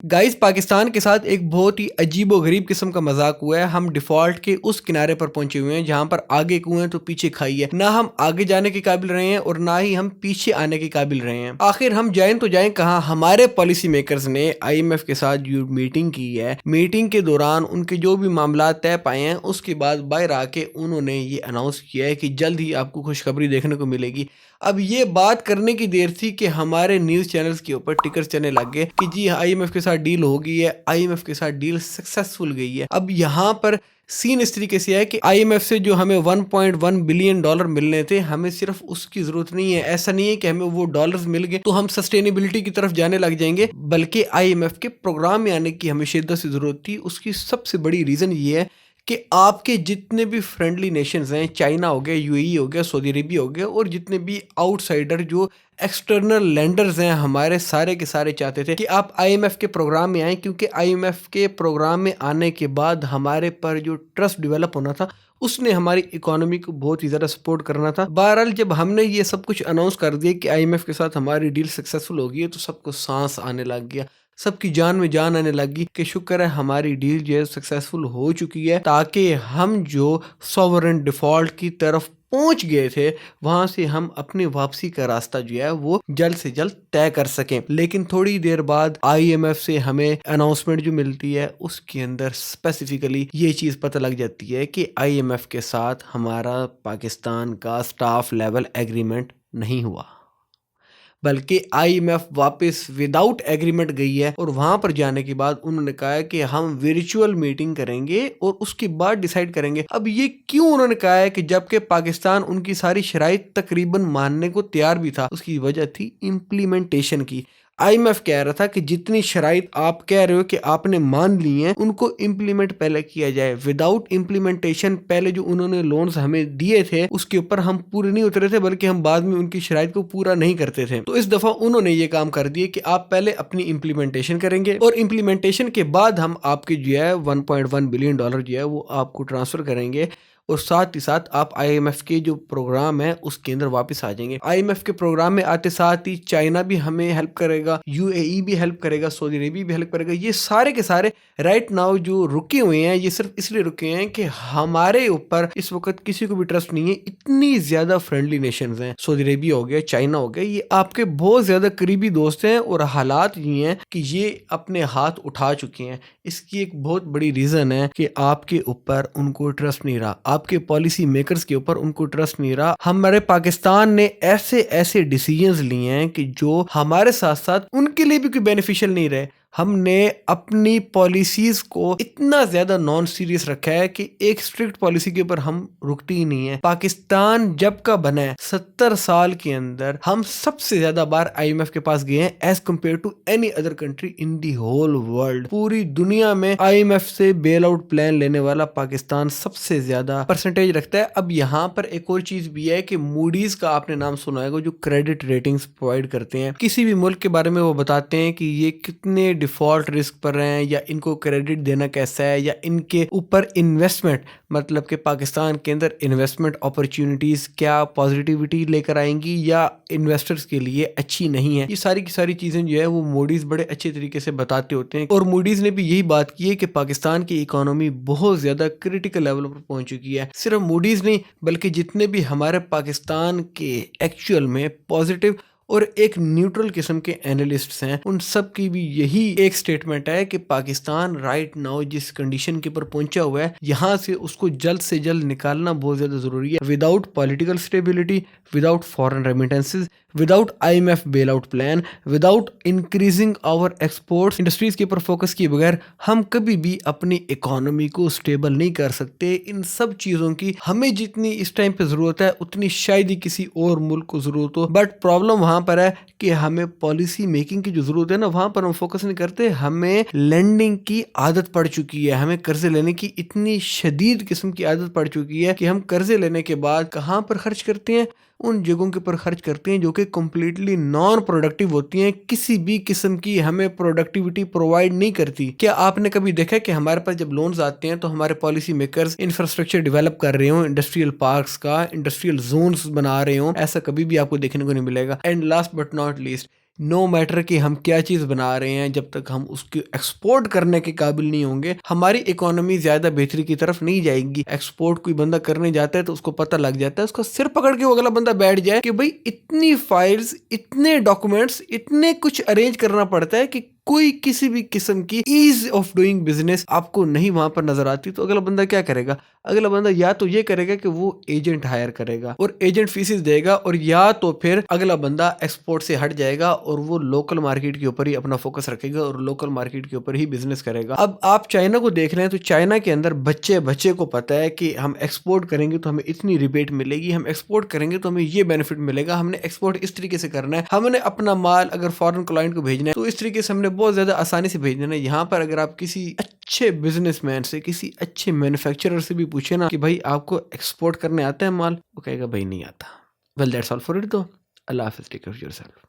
Guys Pakistan के साथ एक बहुत ही अजीब व गरीब किस्म का मजाक हुआ है। हम डिफॉल्ट के उस किनारे पर पहुंचे हुए हैं जहां पर आगे कुएं तो पीछे खाई है। ना हम आगे जाने के काबिल रहे हैं और ना ही हम पीछे आने के काबिल रहे हैं। आखिर हम जाएं तो जाएं कहां। हमारे पॉलिसी मेकर्स ने IMF के साथ जो मीटिंग की है, मीटिंग के दौरान उनके जो भी मामला तय पाए हैं, उसके बाद बाहर आके उन्होंने ये अनाउंस किया है कि जल्द ही आपको खुशखबरी देखने को मिलेगी। अब ये बात करने की देर थी कि हमारे न्यूज़ चैनल्स के ऊपर टिकर्स चलने लग गए कि जी IMF के साथ डील हो गई है, IMF के साथ डील सक्सेसफुल गई है। अब यहाँ पर सीन इस तरीके से है कि IMF से जो हमें 1.1 बिलियन डॉलर मिलने थे, हमें सिर्फ उसकी ज़रूरत नहीं है। ऐसा नहीं है कि हमें वो डॉलर्स मिल गए तो हम सस्टेनेबिलिटी की तरफ जाने लग जाएंगे, बल्कि IMF के प्रोग्राम में आने की हमें शिद्दत से ज़रूरत थी। उसकी सबसे बड़ी रीज़न ये है कि आपके जितने भी फ्रेंडली नेशंस हैं, चाइना हो गया, UAE हो गया, सऊदी अरेबिया हो गया, और जितने भी आउटसाइडर जो एक्सटर्नल लेंडर्स हैं हमारे, सारे के सारे चाहते थे कि आप IMF के प्रोग्राम में आएँ, क्योंकि IMF के प्रोग्राम में आने के बाद हमारे पर जो ट्रस्ट डेवलप होना था, उसने हमारी इकोनॉमी को बहुत ही ज़्यादा सपोर्ट करना था। बहरहाल जब हमने ये सब कुछ अनाउंस कर दिया कि IMF के साथ हमारी डील सक्सेसफुल हो गई है, तो सबको सांस आने लग गया, सबकी जान में जान आने लगी कि शुक्र है हमारी डील जो है सक्सेसफुल हो चुकी है, ताकि हम जो सॉवरेन डिफ़ॉल्ट की तरफ पहुंच गए थे वहां से हम अपनी वापसी का रास्ता जो है वो जल्द से जल्द तय कर सकें। लेकिन थोड़ी देर बाद IMF से हमें अनाउंसमेंट जो मिलती है, उसके अंदर स्पेसिफिकली ये चीज़ पता लग जाती है कि IMF के साथ हमारा पाकिस्तान का स्टाफ लेवल एग्रीमेंट नहीं हुआ, बल्कि IMF वापस विदाउट एग्रीमेंट गई है। और वहां पर जाने के बाद उन्होंने कहा है कि हम वर्चुअल मीटिंग करेंगे और उसके बाद डिसाइड करेंगे। अब ये क्यों उन्होंने कहा है कि जबकि पाकिस्तान उनकी सारी शराइत तकरीबन मानने को तैयार भी था? उसकी वजह थी इम्प्लीमेंटेशन की। IMF कह रहा था कि जितनी शराइत आप कह रहे हो कि आपने मान ली हैं, उनको इम्प्लीमेंट पहले किया जाए। विदाउट इम्प्लीमेंटेशन पहले जो उन्होंने लोन्स हमें दिए थे उसके ऊपर हम पूरे नहीं उतरे थे, बल्कि हम बाद में उनकी शराइत को पूरा नहीं करते थे। तो इस दफा उन्होंने ये काम कर दिए कि आप पहले अपनी इम्प्लीमेंटेशन करेंगे और इम्प्लीमेंटेशन के बाद हम आपके जो है 1.1 बिलियन डॉलर जो है वो आपको ट्रांसफर करेंगे, और साथ ही साथ आप IMF के जो प्रोग्राम है उसके अंदर वापस आ जाएंगे। IMF के प्रोग्राम में आते साथ ही चाइना भी हमें हेल्प करेगा, UAE भी हेल्प करेगा, सऊदी अरेबिया भी हेल्प करेगा। ये सारे के सारे राइट नाउ जो रुके हुए हैं, ये सिर्फ इसलिए रुके हैं कि हमारे ऊपर इस वक्त किसी को भी ट्रस्ट नहीं है। इतनी ज्यादा फ्रेंडली नेशंस हैं, सऊदी अरेबिया हो गया, चाइना हो गया, ये आपके बहुत ज्यादा करीबी दोस्त हैं, और हालात ये हैं कि ये अपने हाथ उठा चुके हैं। इसकी एक बहुत बड़ी रीजन है कि आपके ऊपर उनको ट्रस्ट नहीं रहा, आपके पॉलिसी मेकर्स के ऊपर उनको ट्रस्ट नहीं रहा। हमारे पाकिस्तान ने ऐसे ऐसे डिसीजंस लिए हैं कि जो हमारे साथ साथ उनके लिए भी कोई बेनिफिशियल नहीं रहे। हमने अपनी पॉलिसीज को इतना ज्यादा नॉन सीरियस रखा है कि एक स्ट्रिक्ट पॉलिसी के ऊपर हम रुकते ही नहीं है। पाकिस्तान जब का बना है 70 साल के अंदर हम सबसे ज्यादा बार IMF के पास गए हैं as compare to any other country in the whole world. पूरी दुनिया में IMF से बेल आउट प्लान लेने वाला पाकिस्तान सबसे ज्यादा परसेंटेज रखता है। अब यहाँ पर एक और चीज भी है कि मूडीज का आपने नाम सुना होगा, जो क्रेडिट रेटिंग्स प्रोवाइड करते हैं किसी भी मुल्क के बारे में। वो बताते हैं कि ये कितने डिफॉल्ट रिस्क पर रहे हैं, या इनको क्रेडिट देना कैसा है, या इनके ऊपर इन्वेस्टमेंट, मतलब कि पाकिस्तान के अंदर इन्वेस्टमेंट अपॉर्चुनिटीज क्या पॉजिटिविटी लेकर आएंगी या इन्वेस्टर्स के लिए अच्छी नहीं है। ये सारी की सारी चीजें जो है वो मूडीज बड़े अच्छे तरीके से बताते होते हैं। और मूडीज ने भी यही बात की है कि पाकिस्तान की इकोनॉमी बहुत ज्यादा क्रिटिकल लेवल पर पहुंच चुकी है। सिर्फ मूडीज नहीं, बल्कि जितने भी हमारे पाकिस्तान के एक्चुअल में पॉजिटिव और एक न्यूट्रल किस्म के एनालिस्ट्स हैं, उन सब की भी यही एक स्टेटमेंट है कि पाकिस्तान राइट नाउ जिस कंडीशन के ऊपर पहुंचा हुआ है, यहाँ से उसको जल्द से जल्द निकालना बहुत ज़्यादा ज़रूरी है। Without political stability, without foreign remittances, without IMF bail out plan, without increasing our exports, industries के ऊपर फोकस किए बगैर हम कभी भी अपनी इकोनॉमी को स्टेबल नहीं कर सकते। इन सब चीज़ों की हमें जितनी इस टाइम पे ज़रूरत है, उतनी शायद ही किसी और मुल्क को ज़रूरत हो। बट प्रॉब्लम वहाँ पर है कि हमें पॉलिसी मेकिंग की जो ज़रूरत है ना, वहाँ पर हम फोकस नहीं करते। हमें लेंडिंग की आदत पड़ चुकी है, हमें कर्जे लेने की इतनी शदीद किस्म की आदत पड़ चुकी है कि हम कर्जे लेने के बाद कहाँ पर खर्च करते हैं? उन जगहों के ऊपर खर्च करते हैं जो कि कम्प्लीटली नॉन प्रोडक्टिव होती हैं, किसी भी किस्म की हमें प्रोडक्टिविटी प्रोवाइड नहीं करती। क्या आपने कभी देखा कि हमारे पास जब लोन्स आते हैं तो हमारे पॉलिसी मेकर्स इंफ्रास्ट्रक्चर डेवलप कर रहे हो, इंडस्ट्रियल पार्क्स का, इंडस्ट्रियल जोन्स बना रहे हो? ऐसा कभी भी आपको देखने को नहीं मिलेगा। And last but not least, no matter کہ ہم کیا چیز بنا رہے ہیں، جب تک ہم اس کی ایکسپورٹ کرنے کے قابل نہیں ہوں گے ہماری اکانومی زیادہ بہتری کی طرف نہیں جائے گی۔ ایکسپورٹ کوئی بندہ کرنے جاتا ہے تو اس کو پتہ لگ جاتا ہے، اس کا سر پکڑ کے وہ اگلا بندہ بیٹھ جائے کہ بھائی اتنی فائلز، اتنے ڈاکومنٹس، اتنے کچھ ارینج کرنا پڑتا ہے کہ کوئی کسی بھی قسم کی ایز آف ڈوئنگ بزنس آپ کو نہیں وہاں پر نظر آتی، تو اگلا بندہ کیا کرے گا؟ اگلا بندہ یا تو یہ کرے گا کہ وہ ایجنٹ ہائر کرے گا اور ایجنٹ فیسز دے گا، اور یا تو پھر اگلا بندہ ایکسپورٹ سے ہٹ جائے گا اور وہ لوکل مارکیٹ کے اوپر ہی اپنا فوکس رکھے گا اور لوکل مارکیٹ کے اوپر ہی بزنس کرے گا۔ اب آپ چائنا کو دیکھ رہے ہیں تو چائنا کے اندر بچے کو پتہ ہے کہ ہم ایکسپورٹ کریں گے تو ہمیں اتنی ریبیٹ ملے گی، ہم ایکسپورٹ کریں گے تو ہمیں یہ بینیفٹ ملے گا، ہم نے ایکسپورٹ اس طریقے سے کرنا ہے، ہم نے اپنا مال اگر فارن کلائنٹ کو بھیجنا ہے تو اس طریقے سے ہم نے بہت زیادہ آسانی سے بھیجنا ہے۔ یہاں پر اگر آپ کسی اچھے بزنس مین سے، کسی اچھے مینوفیکچرر سے بھی پوچھیں نا کہ بھائی آپ کو ایکسپورٹ کرنے آتا ہے مال، وہ کہے گا بھائی نہیں آتا۔ Well that's all for it, تو اللہ حافظ، take care of your self.